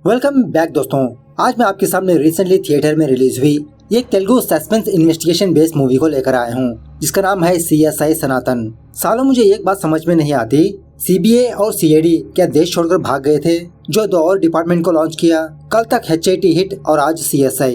Welcome back दोस्तों। आज मैं आपके सामने रिसेंटली थिएटर में रिलीज हुई एक Telugu suspense investigation based movie को लेकर आया हूँ, जिसका नाम है CSI सनातन। सालों मुझे एक बात समझ में नहीं आती, CBI और CID क्या देश छोड़कर भाग गए थे जो दो और डिपार्टमेंट को लॉन्च किया। कल तक HIT हिट और आज CSI।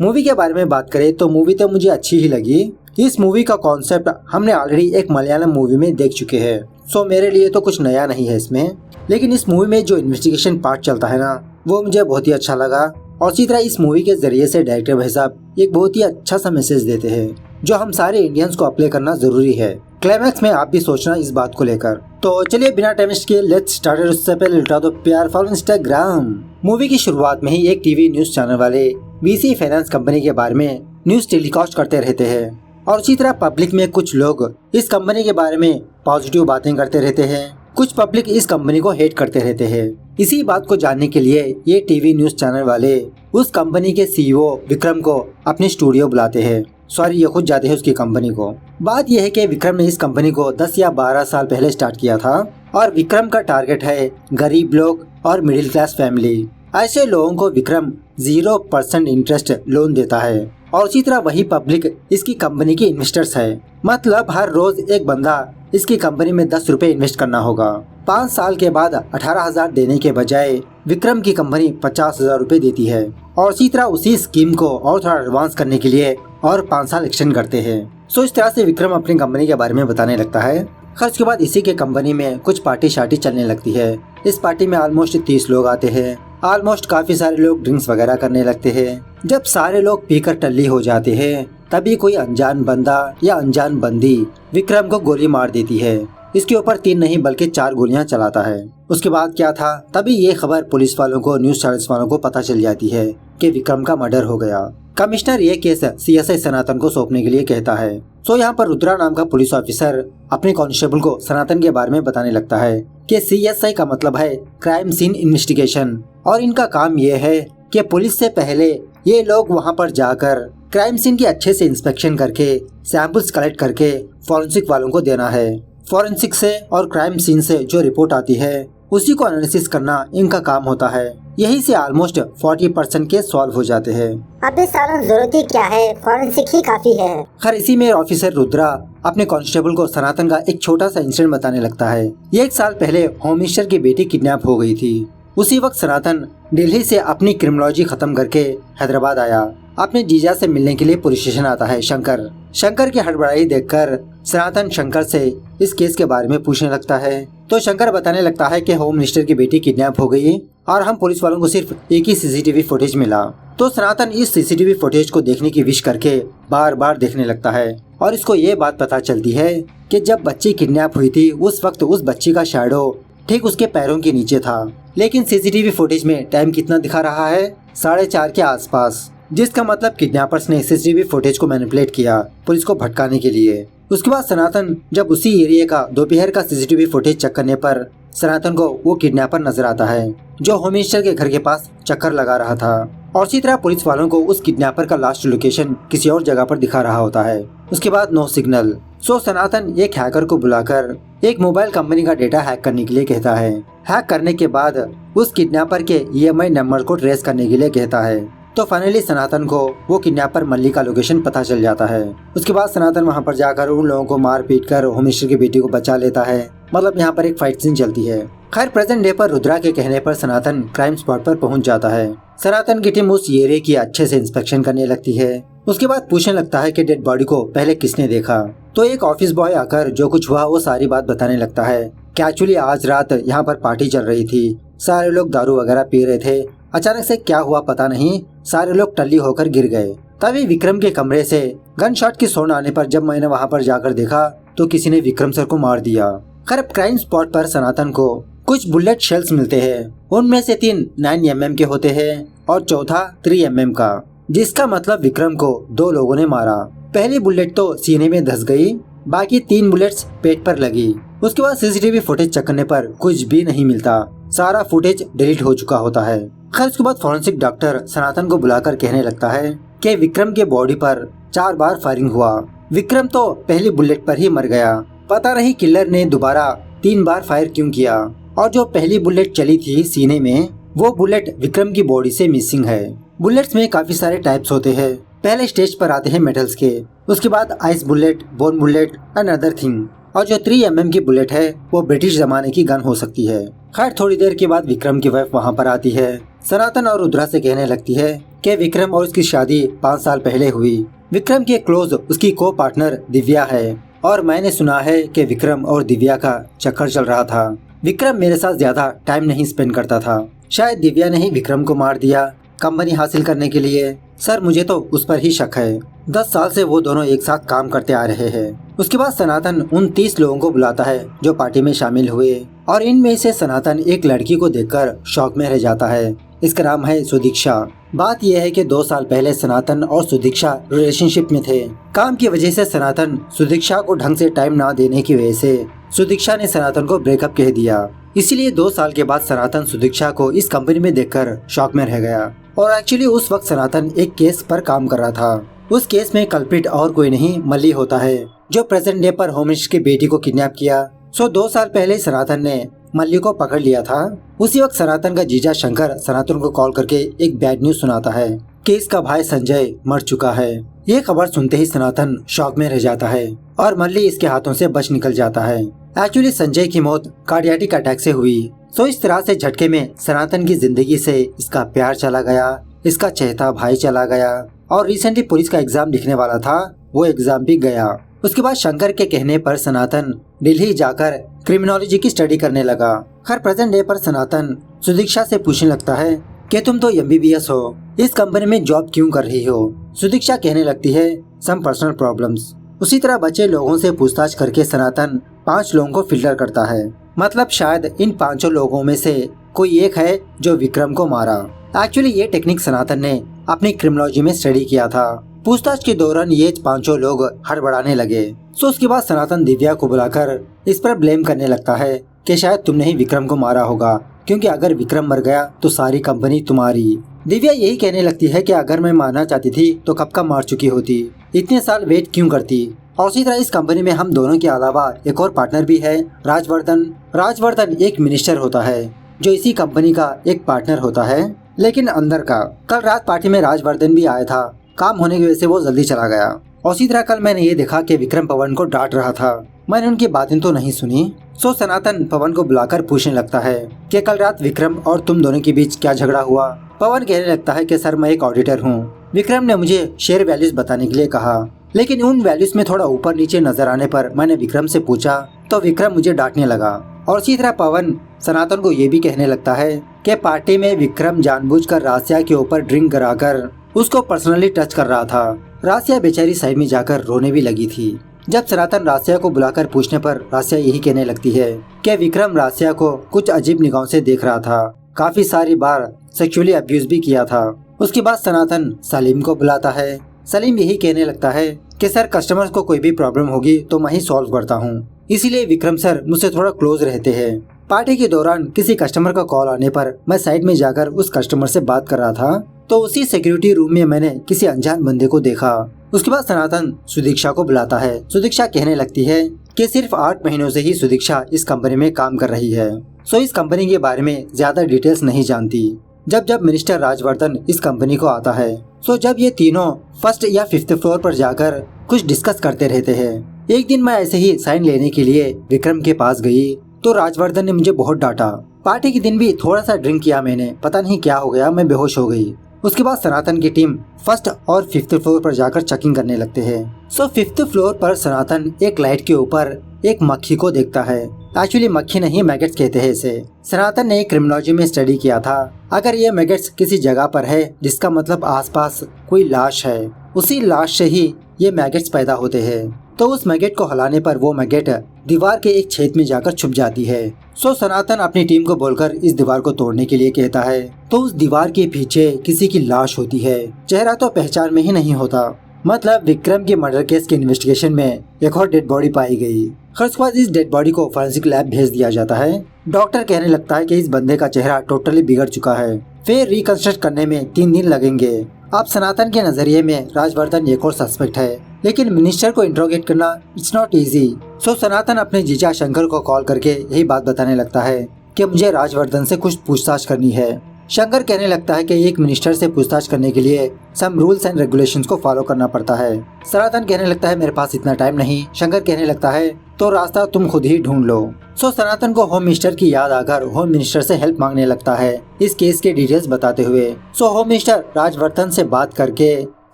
मूवी के बारे में बात करें तो मूवी तो मुझे अच्छी ही लगी। इस मूवी का कॉन्सेप्ट हमने ऑलरेडी एक मलयालम मूवी में देख चुके हैं, सो मेरे लिए तो कुछ नया नहीं है इसमें। लेकिन इस मूवी में जो इन्वेस्टिगेशन पार्ट चलता है ना, वो मुझे बहुत ही अच्छा लगा। और इसी तरह इस मूवी के जरिए से डायरेक्टर भाई साहब एक बहुत ही अच्छा सा मैसेज देते हैं, जो हम सारे इंडियंस को अप्लाई करना जरूरी है। क्लाइमैक्स में आप भी सोचना इस बात को लेकर। तो चलिए बिना टाइम वेस्ट किए लेट्स स्टार्ट। उससे पहले लुटा दो प्यार, फॉलो इंस्टाग्राम। मूवी की शुरुआत में ही एक टीवी न्यूज चैनल वाले VC फाइनेंस कंपनी के बारे में न्यूज टेलीकास्ट करते रहते हैं, और इसी तरह पब्लिक में कुछ लोग इस कंपनी के बारे में पॉजिटिव बातें करते रहते हैं, कुछ पब्लिक इस कंपनी को हेट करते रहते हैं। इसी बात को जानने के लिए ये टीवी न्यूज चैनल वाले उस कंपनी के CEO विक्रम को अपने स्टूडियो बुलाते हैं। सॉरी, ये खुद जाते हैं उसकी कंपनी को। बात यह है कि विक्रम ने इस कंपनी को 10 या 12 साल पहले स्टार्ट किया था, और विक्रम का टारगेट है गरीब लोग और मिडिल क्लास फैमिली। ऐसे लोगों को विक्रम 0% इंटरेस्ट लोन देता है, और इसी तरह वही पब्लिक इसकी कंपनी की इन्वेस्टर्स है। मतलब हर रोज एक बंदा इसकी कंपनी में 10 रुपए इन्वेस्ट करना होगा। 5 साल के बाद 18,000 देने के बजाय विक्रम की कंपनी 50,000 रुपए देती है, और इसी तरह उसी स्कीम को और थोड़ा एडवांस करने के लिए और 5 साल एक्सटेंड करते हैं। सो इस तरह से विक्रम अपनी कंपनी के बारे में बताने लगता है। खर्च के बाद इसी के कंपनी में कुछ पार्टी शार्टी चलने लगती है। इस पार्टी में ऑलमोस्ट 30 लोग आते हैं। ऑलमोस्ट काफी सारे लोग ड्रिंक्स वगैरह करने लगते हैं। जब सारे लोग पीकर टल्ली हो जाते हैं, तभी कोई अनजान बंदा या अनजान बंदी विक्रम को गोली मार देती है। इसके ऊपर 3 नहीं बल्कि 4 गोलियां चलाता है। उसके बाद क्या था, तभी ये खबर पुलिस वालों को, न्यूज चैनल्स वालों को पता चल जाती है कि विक्रम का मर्डर हो गया। कमिश्नर ये केस CSI सनातन को सौंपने के लिए कहता है। सो यहाँ पर रुद्रा नाम का पुलिस ऑफिसर अपने कांस्टेबल को सनातन के बारे में बताने लगता है कि CSI का मतलब है क्राइम सीन इन्वेस्टिगेशन, और इनका काम ये है कि पुलिस से पहले ये लोग वहाँ पर जाकर क्राइम सीन की अच्छे से इंस्पेक्शन करके सैंपल्स कलेक्ट करके फॉरेंसिक वालों को देना है। फॉरेंसिक से और क्राइम सीन से जो रिपोर्ट आती है उसी को एनालिसिस करना इनका काम होता है। यही से ऑलमोस्ट 40% के सॉल्व हो जाते हैं। अबे साला जरूरत ही क्या है, फॉरेंसिक ही काफी है। खैर इसी में ऑफिसर रुद्रा अपने कांस्टेबल को सनातन का एक छोटा सा इंसिडेंट बताने लगता है। ये 1 साल पहले होम मिनिस्टर की बेटी किडनैप हो गई थी। उसी वक्त सनातन दिल्ली से अपनी क्रिमिनोलॉजी खत्म करके हैदराबाद आया। अपने जीजा से मिलने के लिए पुलिस स्टेशन आता है शंकर की हड़बड़ाई देखकर सनातन शंकर से इस केस के बारे में पूछने लगता है। तो शंकर बताने लगता है कि होम मिनिस्टर की बेटी किडनैप हो गई और हम पुलिस वालों को सिर्फ एक ही CCTV फुटेज मिला। तो सनातन इस CCTV फुटेज को देखने की विश करके बार बार देखने लगता है, और इसको ये बात पता चलती है कि जब बच्ची किडनैप हुई थी उस वक्त उस बच्ची का शैडो ठीक उसके पैरों के नीचे था। लेकिन CCTV फुटेज में टाइम कितना दिखा रहा है, 4:30 के आसपास, जिसका मतलब किडनैपर्स ने CCTV फुटेज को मैनिपुलेट किया पुलिस को भटकाने के लिए। उसके बाद सनातन जब उसी एरिया का दोपहर का CCTV फुटेज चेक करने पर सनातन को वो किडनैपर नजर आता है जो होम मिनिस्टर के घर के पास चक्कर लगा रहा था, और इसी तरह पुलिस वालों को उस किडनैपर का लास्ट लोकेशन किसी और जगह पर दिखा रहा होता है। उसके बाद नो सिग्नल। सो सनातन एक हैकर को बुलाकर एक मोबाइल कंपनी का डेटा हैक करने के लिए कहता है। हैक करने के बाद उस किडनैपर के EMI नंबर को ट्रेस करने के लिए कहता है। तो फाइनली सनातन को वो किडनैपर मल्ली का लोकेशन पता चल जाता है। उसके बाद सनातन वहाँ पर जाकर उन लोगों को मार पीट कर होम मिनिस्टर की बेटी को बचा लेता है। मतलब यहाँ पर एक फाइट सीन चलती है। खैर प्रेजेंट डे पर रुद्रा के कहने पर सनातन क्राइम स्पॉट पर पहुँच जाता है। सनातन की टीम उस एरिया की अच्छे से इंस्पेक्शन करने लगती है। उसके बाद पूछने लगता है कि डेड बॉडी को पहले किसने देखा। तो एक ऑफिस बॉय आकर जो कुछ हुआ वो सारी बात बताने लगता है कि एक्चुअली आज रात यहाँ पर पार्टी चल रही थी, सारे लोग दारू वगैरह पी रहे थे। अचानक से क्या हुआ पता नहीं, सारे लोग टल्ली होकर गिर गए। तभी विक्रम के कमरे से गन शॉट की साउंड आने पर जब मैंने वहाँ पर जाकर देखा तो किसी ने विक्रम सर को मार दिया। खैर क्राइम स्पॉट पर सनातन को कुछ बुलेट शेल्स मिलते हैं। उनमें से 3 9mm के होते हैं और चौथा 3mm का, जिसका मतलब विक्रम को 2 लोगों ने मारा। पहली बुलेट तो सीने में धस गई, बाकी 3 बुलेट्स पेट पर लगी। उसके बाद CCTV फुटेज चेक करने पर कुछ भी नहीं मिलता, सारा फुटेज डिलीट हो चुका होता है। खैर उसके बाद फॉरेंसिक डॉक्टर सनातन को बुलाकर कहने लगता है कि विक्रम के बॉडी पर 4 बार फायरिंग हुआ। विक्रम तो पहली बुलेट पर ही मर गया, पता नहीं किलर ने दोबारा 3 बार फायर क्यों किया। और जो पहली बुलेट चली थी सीने में वो बुलेट विक्रम की बॉडी से मिसिंग है। बुलेट्स में काफी सारे टाइप्स होते हैं। पहले स्टेज पर आते हैं मेटल्स के, उसके बाद ice bullet, bone bullet and other thing. और जो 3 mm की बुलेट है वो ब्रिटिश जमाने की गन हो सकती है। खैर थोड़ी देर के बाद विक्रम की वाइफ वहाँ पर आती है। सनातन और रुद्रा से कहने लगती है कि विक्रम और उसकी शादी 5 साल पहले हुई। विक्रम के क्लोज उसकी को पार्टनर दिव्या है और मैंने सुना है कि विक्रम और दिव्या का चक्कर चल रहा था। विक्रम मेरे साथ ज्यादा टाइम नहीं स्पेंड करता था। शायद दिव्या ने ही विक्रम को मार दिया कंपनी हासिल करने के लिए। सर मुझे तो उस पर ही शक है। 10 साल से वो दोनों एक साथ काम करते आ रहे हैं। उसके बाद सनातन उन 30 लोगों को बुलाता है जो पार्टी में शामिल हुए और इनमें से सनातन एक लड़की को देखकर शॉक में रह जाता है। इसका नाम है सुदीक्षा। बात यह है कि 2 साल पहले सनातन और सुदीक्षा रिलेशनशिप में थे। काम की वजह से सनातन सुदीक्षा को ढंग से टाइम ना देने की वजह से सुदीक्षा ने सनातन को ब्रेकअप कह दिया। इसीलिए 2 साल के बाद सनातन सुदीक्षा को इस कंपनी में देखकर शॉक में रह गया। और एक्चुअली उस वक्त सनातन एक केस पर काम कर रहा था। उस केस में कल्प्रिट और कोई नहीं मल्ली होता है जो प्रेजेंट डे पर होम मिनिस्टर की बेटी को किडनैप किया। 2 साल पहले सनातन ने मल्ली को पकड़ लिया था। उसी वक्त सनातन का जीजा शंकर सनातन को कॉल करके एक बैड न्यूज सुनाता है कि इसका भाई संजय मर चुका है। ये खबर सुनते ही सनातन शॉक में रह जाता है और मल्ली इसके हाथों से बच निकल जाता है। एक्चुअली संजय की मौत कार्डियटिक अटैक से हुई। इस तरह से झटके में सनातन की जिंदगी से इसका प्यार चला गया, इसका चहेता भाई चला गया और रिसेंटली पुलिस का एग्जाम लिखने वाला था, वो एग्जाम भी गया। उसके बाद शंकर के कहने पर सनातन दिल्ली जाकर क्रिमिनोलॉजी की स्टडी करने लगा। हर प्रेजेंट डे पर सनातन सुदीक्षा से पूछने लगता है कि तुम तो MBBS हो, इस कंपनी में जॉब क्यों कर रही हो। सुदीक्षा कहने लगती है सम पर्सनल प्रॉब्लम्स। उसी तरह बचे लोगों से पूछताछ करके सनातन 5 लोगों को फिल्टर करता है। मतलब शायद इन 5 लोगों में से कोई एक है जो विक्रम को मारा। एक्चुअली ये टेक्निक सनातन ने अपनी क्रिमिनोलॉजी में स्टडी किया था। पूछताछ के दौरान ये 5 लोग हड़बड़ाने लगे। उसके बाद सनातन दिव्या को बुलाकर इस पर ब्लेम करने लगता है कि शायद तुमने ही विक्रम को मारा होगा, क्योंकि अगर विक्रम मर गया तो सारी कंपनी तुम्हारी। दिव्या यही कहने लगती है कि अगर मैं मारना चाहती थी तो कब का मार चुकी होती, इतने साल वेट क्यों करती। और इसी तरह इस कंपनी में हम दोनों के अलावा एक और पार्टनर भी है, राजवर्धन। राजवर्धन एक मिनिस्टर होता है जो इसी कंपनी का एक पार्टनर होता है, लेकिन अंदर का। कल रात पार्टी में राजवर्धन भी आया था, काम होने की वजह से वो जल्दी चला गया। और इसी तरह कल मैंने ये देखा कि विक्रम पवन को डांट रहा था, मैंने उनकी बातें तो नहीं सुनी। सनातन पवन को बुलाकर पूछने लगता है कि कल रात विक्रम और तुम दोनों के बीच क्या झगड़ा हुआ। पवन कहने लगता है कि सर मैं एक ऑडिटर हूँ। विक्रम ने मुझे शेयर वैल्यूज बताने के लिए कहा, लेकिन उन वैल्यूज में थोड़ा ऊपर नीचे नजर आने पर मैंने विक्रम से पूछा तो विक्रम मुझे डांटने लगा। और इसी तरह पवन सनातन को ये भी कहने लगता है कि पार्टी में विक्रम जानबूझकर रासिया के ऊपर ड्रिंक कराकर उसको पर्सनली टच कर रहा था। रासिया बेचारी साइड में जाकर रोने भी लगी थी। जब सनातन रासिया को बुलाकर पूछने पर रासिया यही कहने लगती है कि विक्रम रासिया को कुछ अजीब निगाहों से देख रहा था, काफी सारी बार सेक्सुअली अब्यूज भी किया था। उसके बाद सनातन सलीम को बुलाता है। सलीम यही कहने लगता है कि सर कस्टमर्स को कोई भी प्रॉब्लम होगी तो मैं ही सॉल्व करता हूँ, इसीलिए विक्रम सर मुझसे थोड़ा क्लोज रहते हैं। पार्टी के दौरान किसी कस्टमर का कॉल आने पर मैं साइड में जाकर उस कस्टमर से बात कर रहा था, तो उसी सिक्योरिटी रूम में मैंने किसी अनजान बंदे को देखा। उसके बाद सनातन सुदीक्षा को बुलाता है। सुदीक्षा कहने लगती है कि सिर्फ 8 महीनों से ही सुदीक्षा इस कंपनी में काम कर रही है, इस कंपनी के बारे में ज्यादा डिटेल्स नहीं जानती। जब मिनिस्टर राजवर्धन इस कंपनी को आता है, जब ये तीनों फर्स्ट या 5th फ्लोर पर जाकर कुछ डिस्कस करते रहते हैं। एक दिन मैं ऐसे ही साइन लेने के लिए विक्रम के पास गई तो राजवर्धन ने मुझे बहुत डांटा। पार्टी के दिन भी थोड़ा सा ड्रिंक किया मैंने, पता नहीं क्या हो गया, मैं बेहोश हो गई। उसके बाद सनातन की टीम 1st और 5th फ्लोर पर जाकर चेकिंग करने लगते हैं। 5th फ्लोर पर सनातन एक लाइट के ऊपर एक मक्खी को देखता है। एक्चुअली मक्खी नहीं, मैगेट्स कहते हैं इसे। सनातन ने क्रिमिनोलॉजी में स्टडी किया था, अगर ये मैगेट्स किसी जगह पर है जिसका मतलब आसपास कोई लाश है, उसी लाश से ही ये मैगेट्स पैदा होते हैं। तो उस मैगेट को हिलाने पर वो मैगेट दीवार के एक छेद में जाकर छुप जाती है। सनातन अपनी टीम को बोलकर इस दीवार को तोड़ने के लिए कहता है। तो उस दीवार के पीछे किसी की लाश होती है, चेहरा तो पहचान में ही नहीं होता। मतलब विक्रम के मर्डर केस के इन्वेस्टिगेशन में एक और डेड बॉडी पाई गई। उसके बाद इस डेड बॉडी को फॉरेंसिक लैब भेज दिया जाता है। डॉक्टर कहने लगता है कि इस बंदे का चेहरा टोटली बिगड़ चुका है, फिर रिकंस्ट्रक्ट करने में 3 दिन लगेंगे। अब सनातन के नजरिए में राजवर्धन एक और सस्पेक्ट है, लेकिन मिनिस्टर को इंट्रोगेट करना इट्स नॉट इजी। सनातन अपने जीजा शंकर को कॉल करके यही बात बताने लगता है कि मुझे राजवर्धन से कुछ पूछताछ करनी है। शंकर कहने लगता है कि एक मिनिस्टर से पूछताछ करने के लिए सम रूल्स एंड रेगुलेशंस को फॉलो करना पड़ता है। सनातन कहने लगता है मेरे पास इतना टाइम नहीं। शंकर कहने लगता है तो रास्ता तुम खुद ही ढूंढ लो। सनातन को होम मिनिस्टर की याद आकर होम मिनिस्टर से हेल्प मांगने लगता है इस केस के डिटेल्स बताते हुए। होम मिनिस्टर राजवर्धन से बात करके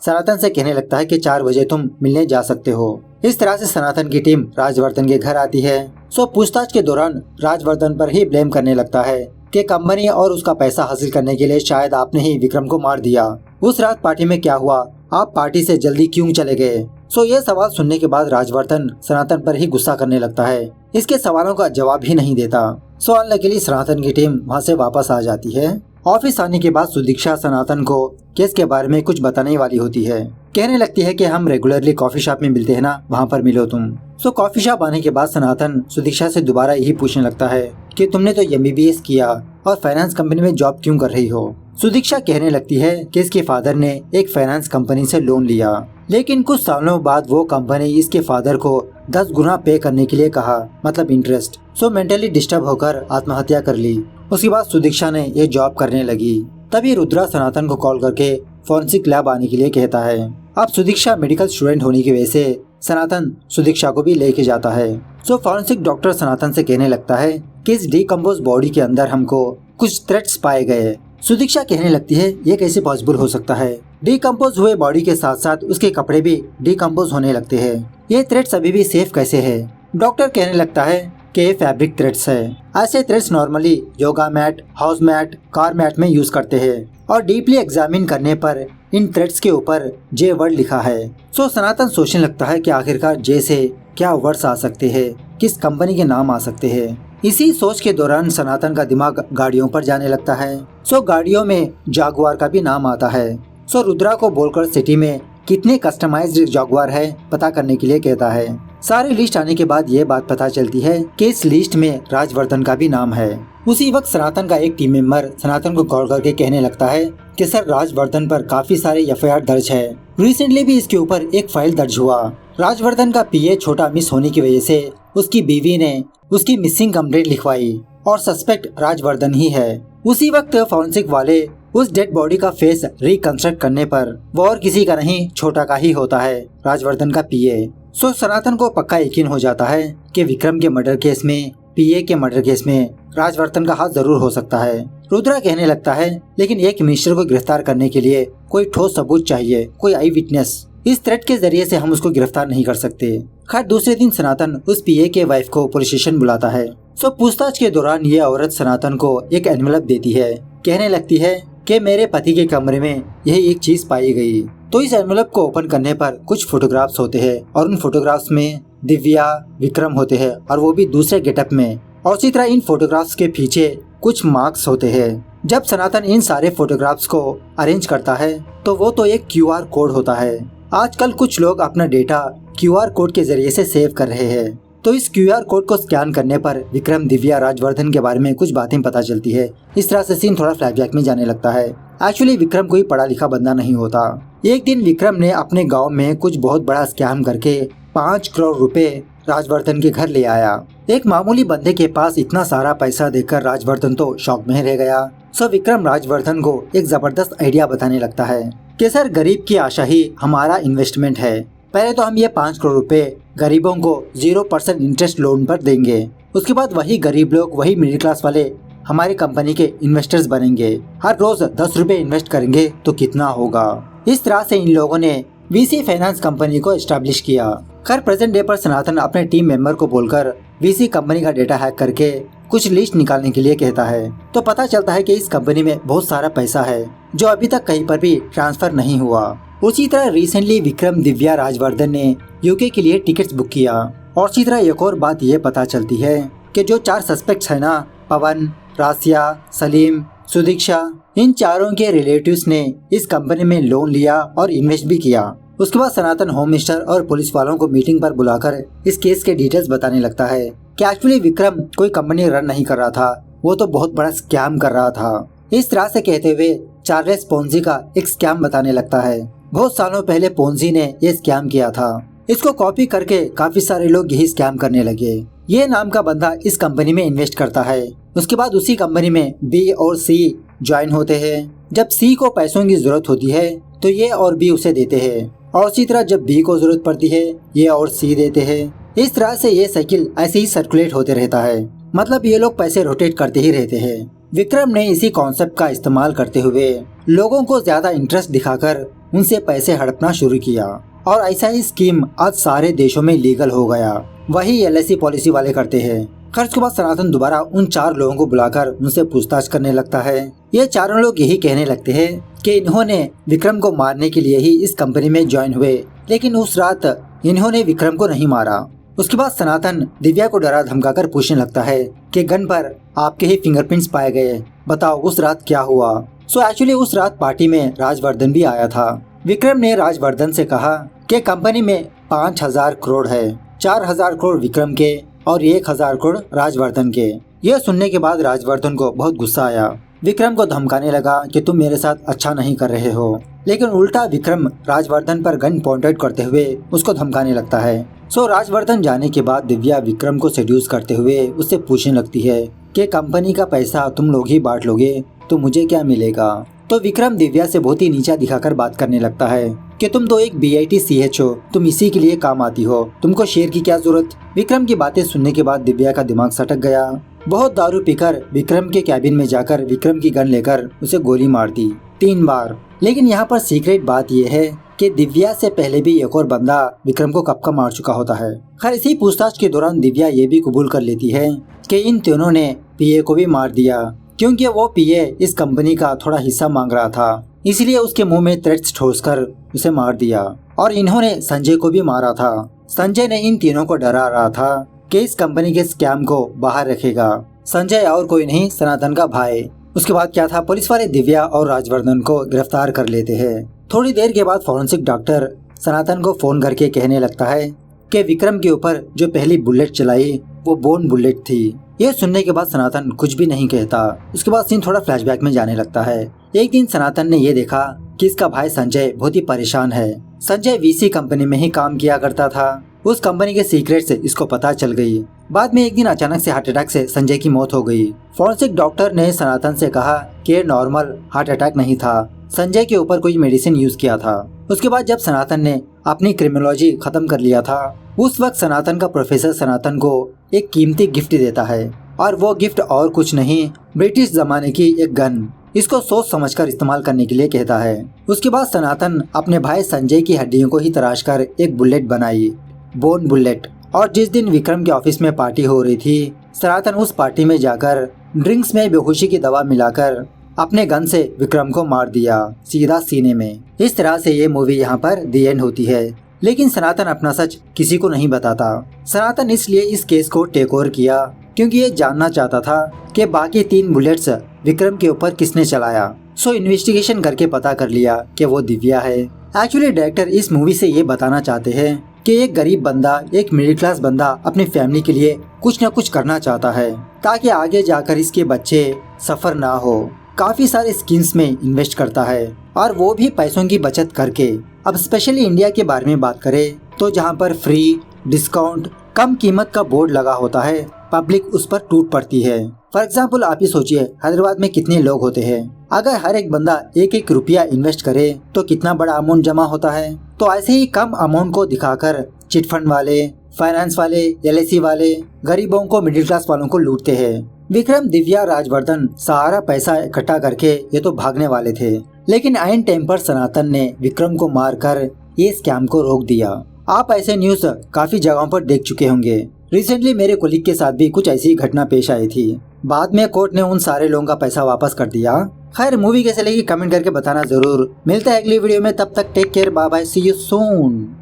सनातन से कहने लगता है कि 4 बजे तुम मिलने जा सकते हो। इस तरह से सनातन की टीम राजवर्धन के घर आती है। पूछताछ के दौरान राजवर्धन पर ही ब्लेम करने लगता है कि कंपनी और उसका पैसा हासिल करने के लिए शायद आपने ही विक्रम को मार दिया। उस रात पार्टी में क्या हुआ, आप पार्टी से जल्दी क्यों चले गए। ये सवाल सुनने के बाद राजवर्धन सनातन पर ही गुस्सा करने लगता है। इसके सवालों का जवाब ही नहीं देता। अनलकीली सनातन की टीम वहाँ से वापस आ जाती है। ऑफिस आने के बाद सुदीक्षा सनातन को केस के बारे में कुछ बताने वाली होती है। कहने लगती है कि हम रेगुलरली कॉफी शॉप में मिलते हैं ना, वहाँ पर मिलो तुम। कॉफी शॉप आने के बाद सनातन सुदीक्षा से दोबारा यही पूछने लगता है कि तुमने तो MBBS किया और फाइनेंस कंपनी में जॉब क्यों कर रही हो। सुदीक्षा कहने लगती है कि इसके फादर ने एक फाइनेंस कंपनी से लोन लिया, लेकिन कुछ सालों बाद वो कंपनी इसके फादर को 10 गुना पे करने के लिए कहा, मतलब इंटरेस्ट। मेंटली डिस्टर्ब होकर आत्महत्या कर ली। उसके बाद सुदीक्षा ने ये जॉब करने लगी। तभी रुद्रा सनातन को कॉल करके फॉरेंसिक लैब आने के लिए कहता है। अब सुदीक्षा मेडिकल स्टूडेंट होने की वजह से सनातन सुदीक्षा को भी लेके जाता है। फॉरेंसिक डॉक्टर सनातन से कहने लगता है कि इस डिकम्पोज बॉडी के अंदर हमको कुछ थ्रेड्स पाए गए। सुदीक्षा कहने लगती है ये कैसे पॉसिबल हो सकता है। डिकम्पोज हुए बॉडी के साथ साथ उसके कपड़े भी डिकम्पोज होने लगते हैं। ये थ्रेड्स अभी भी सेफ कैसे है। डॉक्टर कहने लगता है कि ये फैब्रिक थ्रेड्स है। ऐसे threads normally yoga mat, house mat, car mat में यूज करते हैं और डीपली एग्जामिन करने पर इन थ्रेड्स के ऊपर जे वर्ड लिखा है। सनातन सोचने लगता है कि आखिरकार जे से क्या वर्ड्स आ सकते हैं, किस कंपनी के नाम आ सकते हैं। इसी सोच के दौरान सनातन का दिमाग गाड़ियों पर जाने लगता है। गाड़ियों में जागुआर का भी नाम आता है। रुद्रा को बोलकर सिटी में कितने कस्टमाइज्ड जागुआर है पता करने के लिए कहता है। सारी लिस्ट आने के बाद ये बात पता चलती है कि इस लिस्ट में राजवर्धन का भी नाम है। उसी वक्त सनातन का एक टीम मेंबर सनातन को कॉल करके कहने लगता है कि सर राजवर्धन पर काफी सारे FIR दर्ज है। रिसेंटली भी इसके ऊपर एक फाइल दर्ज हुआ। राजवर्धन का PA छोटा मिस होने की वजह से उसकी बीवी ने उसकी मिसिंग कंप्लेंट लिखवाई और सस्पेक्ट राजवर्धन ही है। उसी वक्त फॉरेंसिक वाले उस डेड बॉडी का फेस रिकंस्ट्रक्ट करने पर वो और किसी का नहीं छोटा का ही होता है, राजवर्धन का PA। सनातन को पक्का यकीन हो जाता है कि विक्रम के मर्डर केस में, PA के मर्डर केस में राजवर्धन का हाथ जरूर हो सकता है। रुद्रा कहने लगता है लेकिन एक मिनिस्टर को गिरफ्तार करने के लिए कोई ठोस सबूत चाहिए, कोई आई विटनेस। इस थ्रेट के जरिए से हम उसको गिरफ्तार नहीं कर सकते। खैर दूसरे दिन सनातन उस PA के वाइफ को पुलिस स्टेशन बुलाता है। पूछताछ के दौरान ये औरत सनातन को एक एनवेलप देती है। कहने लगती है कि मेरे पति के कमरे में यही एक चीज पाई गई। तो इस एनवेलप को ओपन करने पर कुछ फोटोग्राफ्स होते हैं और उन फोटोग्राफ्स में दिव्या, विक्रम होते हैं और वो भी दूसरे गेटअप में। और इसी तरह इन फोटोग्राफ्स के पीछे कुछ मार्क्स होते हैं। जब सनातन इन सारे फोटोग्राफ्स को अरेंज करता है तो वो तो एक QR कोड होता है। आजकल कुछ लोग अपना डेटा QR कोड के जरिए से सेव कर रहे हैं। तो इस QR कोड को स्कैन करने पर विक्रम, दिव्या, राजवर्धन के बारे में कुछ बातें पता चलती है। इस तरह से सीन थोड़ा फ्लैशबैक में जाने लगता है। एक्चुअली विक्रम कोई पढ़ा लिखा बंदा नहीं होता। एक दिन विक्रम ने अपने गांव में कुछ बहुत बड़ा स्कैम करके 5 करोड़ रुपए राजवर्धन के घर ले आया। एक मामूली बंदे के पास इतना सारा पैसा देखकर राजवर्धन तो शॉक में रह गया। विक्रम राजवर्धन को एक जबरदस्त आइडिया बताने लगता है कि सर गरीब की आशा ही हमारा इन्वेस्टमेंट है। पहले तो हम ये 5 करोड़ रुपए गरीबों को 0% इंटरेस्ट लोन पर देंगे। उसके बाद वही गरीब लोग, वही मिडिल क्लास वाले हमारी कंपनी के इन्वेस्टर्स बनेंगे। हर रोज 10 रुपए इन्वेस्ट करेंगे तो कितना होगा। इस तरह से इन लोगों ने VC फाइनेंस कंपनी को एस्टेब्लिश किया। खैर प्रेजेंट डे पर सनातन अपने टीम मेंबर को बोलकर VC कंपनी का डेटा हैक करके कुछ लिस्ट निकालने के लिए कहता है। तो पता चलता है कि इस कंपनी में बहुत सारा पैसा है जो अभी तक कहीं पर भी ट्रांसफर नहीं हुआ। उसी तरह रिसेंटली विक्रम, दिव्या, राजवर्धन ने UK के लिए टिकट्स बुक किया। और इसी तरह एक और बात ये पता चलती है कि जो 4 सस्पेक्ट्स है ना, पवन, रासिया, सलीम, सुदीक्षा, इन चारों के रिलेटिव्स ने इस कंपनी में लोन लिया और इन्वेस्ट भी किया। उसके बाद सनातन होम मिनिस्टर और पुलिस वालों को मीटिंग पर बुलाकर इस केस के डिटेल्स बताने लगता है कि एक्चुअली विक्रम कोई कंपनी रन नहीं कर रहा था, वो तो बहुत बड़ा स्कैम कर रहा था। इस तरह से कहते हुए चार्ल्स पोंजी का एक स्कैम बताने लगता है। बहुत सालों पहले पोंजी ने ये स्कैम किया था। इसको कॉपी करके काफी सारे लोग यही स्कैम करने लगे। ये नाम का बंदा इस कंपनी में इन्वेस्ट करता है। उसके बाद उसी कंपनी में B और C ज्वाइन होते हैं। जब सी को पैसों की जरूरत होती है तो ये और बी उसे देते हैं, और उसी तरह जब बी को जरूरत पड़ती है ये और सी देते हैं। इस तरह से ये साइकिल ऐसे ही सर्कुलेट होते रहता है, मतलब ये लोग पैसे रोटेट करते ही रहते हैं। विक्रम ने इसी कॉन्सेप्ट का इस्तेमाल करते हुए लोगों को ज्यादा इंटरेस्ट दिखाकर उनसे पैसे हड़पना शुरू किया, और ऐसा ही स्कीम आज सारे देशों में लीगल हो गया। वही LIC पॉलिसी वाले करते हैं। खर्च के बाद सनातन दोबारा उन 4 लोगों को बुलाकर उनसे पूछताछ करने लगता है। ये चारों लोग यही कहने लगते हैं कि इन्होंने विक्रम को मारने के लिए ही इस कंपनी में ज्वाइन हुए, लेकिन उस रात इन्होंने विक्रम को नहीं मारा। उसके बाद सनातन दिव्या को डरा धमकाकर पूछने लगता है कि गन पर आपके ही फिंगरप्रिंट्स पाए गए, बताओ उस रात क्या हुआ। एक्चुअली उस रात पार्टी में राजवर्धन भी आया था। विक्रम ने राजवर्धन से कहा कि कंपनी में 5,000 करोड़ है, 4,000 करोड़ विक्रम के और 1,000 करोड़ राजवर्धन के। यह सुनने के बाद राजवर्धन को बहुत गुस्सा आया। विक्रम को धमकाने लगा कि तुम मेरे साथ अच्छा नहीं कर रहे हो, लेकिन उल्टा विक्रम राजवर्धन पर गन पॉइंटेड करते हुए उसको धमकाने लगता है। राजवर्धन जाने के बाद दिव्या विक्रम को सेड्यूस करते हुए उससे पूछने लगती है कि कंपनी का पैसा तुम लोग ही बांट लोगे तो मुझे क्या मिलेगा। तो विक्रम दिव्या से बहुत ही नीचा दिखाकर बात करने लगता है कि तुम तो एक BIT CH हो, तुम इसी के लिए काम आती हो, तुमको शेर की क्या जरूरत। विक्रम की बातें सुनने के बाद दिव्या का दिमाग सटक गया। बहुत दारू पीकर विक्रम के कैबिन में जाकर विक्रम की गन लेकर उसे गोली मार दी 3 बार। लेकिन यहाँ पर सीक्रेट बात यह है कि दिव्या से पहले भी एक और बंदा विक्रम को कब का मार चुका होता है। खैर इसी पूछताछ के दौरान दिव्या ये भी कबूल कर लेती है कि इन तीनों ने PA को भी मार दिया, क्योंकि वो PA इस कंपनी का थोड़ा हिस्सा मांग रहा था, इसलिए उसके मुंह में थ्रेट्स ठोसकर उसे मार दिया। और इन्होंने संजय को भी मारा था। संजय ने इन तीनों को डरा रहा था कि इस कंपनी के स्कैम को बाहर रखेगा। संजय और कोई नहीं, सनातन का भाई। उसके बाद क्या था, पुलिस वाले दिव्या और राजवर्धन को गिरफ्तार कर लेते हैं। थोड़ी देर के बाद फॉरेंसिक डॉक्टर सनातन को फोन करके कहने लगता है कि विक्रम के ऊपर जो पहली बुलेट चलाई वो बोन बुलेट थी। ये सुनने के बाद सनातन कुछ भी नहीं कहता। उसके बाद सीन थोड़ा फ्लैशबैक में जाने लगता है। एक दिन सनातन ने ये देखा कि इसका भाई संजय बहुत ही परेशान है। संजय VC कंपनी में ही काम किया करता था। उस कंपनी के सीक्रेट्स इसको पता चल गई। बाद में एक दिन अचानक से हार्ट अटैक से संजय की मौत हो गई। फॉरेंसिक डॉक्टर ने सनातन से कहा कि नॉर्मल हार्ट अटैक नहीं था, संजय के ऊपर कोई मेडिसिन यूज किया था। उसके बाद जब सनातन ने अपनी क्रिमिनोलॉजी खत्म कर लिया था, उस वक्त सनातन का प्रोफेसर सनातन को एक कीमती गिफ्ट देता है, और वो गिफ्ट और कुछ नहीं, ब्रिटिश जमाने की एक गन। इसको सोच समझकर इस्तेमाल करने के लिए कहता है। उसके बाद सनातन अपने भाई संजय की हड्डियों को ही तराश कर एक बुलेट बनाई, बोन बुलेट। और जिस दिन विक्रम के ऑफिस में पार्टी हो रही थी, सनातन उस पार्टी में जाकर ड्रिंक्स में बेहोशी की दवा मिलाकर अपने गन से विक्रम को मार दिया, सीधा सीने में। इस तरह से ये मूवी यहाँ पर दी एंड होती है। लेकिन सनातन अपना सच किसी को नहीं बताता। सनातन इसलिए इस केस को टेक ओवर किया क्योंकि ये जानना चाहता था कि बाकी 3 बुलेट्स विक्रम के ऊपर किसने चलाया। इन्वेस्टिगेशन करके पता कर लिया कि वो दिव्या है। एक्चुअली डायरेक्टर इस मूवी से ये बताना चाहते हैं कि एक गरीब बंदा, एक मिडिल क्लास बंदा अपनी फैमिली के लिए कुछ न कुछ करना चाहता है ताकि आगे जाकर इसके बच्चे सफर ना हो। काफी सारे स्कीम्स में इन्वेस्ट करता है, और वो भी पैसों की बचत करके। अब स्पेशली इंडिया के बारे में बात करें तो जहाँ पर फ्री, डिस्काउंट, कम कीमत का बोर्ड लगा होता है, पब्लिक उस पर टूट पड़ती है। फॉर एग्जाम्पल आप ही सोचिए, हैदराबाद में कितने लोग होते हैं। अगर हर एक बंदा 1-1 रुपया इन्वेस्ट करे तो कितना बड़ा अमाउंट जमा होता है। तो ऐसे ही कम अमाउंट को दिखाकर चिटफंड वाले, फाइनेंस वाले, LIC वाले गरीबों को, मिडिल क्लास वालों को लूटते हैं। विक्रम, दिव्या, राजवर्धन सारा पैसा इकट्ठा करके ये तो भागने वाले थे, लेकिन आइन टाइम पर सनातन ने विक्रम को मारकर ये स्कैम को रोक दिया। आप ऐसे न्यूज काफी जगहों पर देख चुके होंगे। रिसेंटली मेरे कोलीग के साथ भी कुछ ऐसी घटना पेश आई थी। बाद में कोर्ट ने उन सारे लोगों का पैसा वापस कर दिया। खैर मूवी कैसे लगी कमेंट करके बताना जरूर। मिलते हैं अगली वीडियो में, तब तक take care, bye bye, see you soon.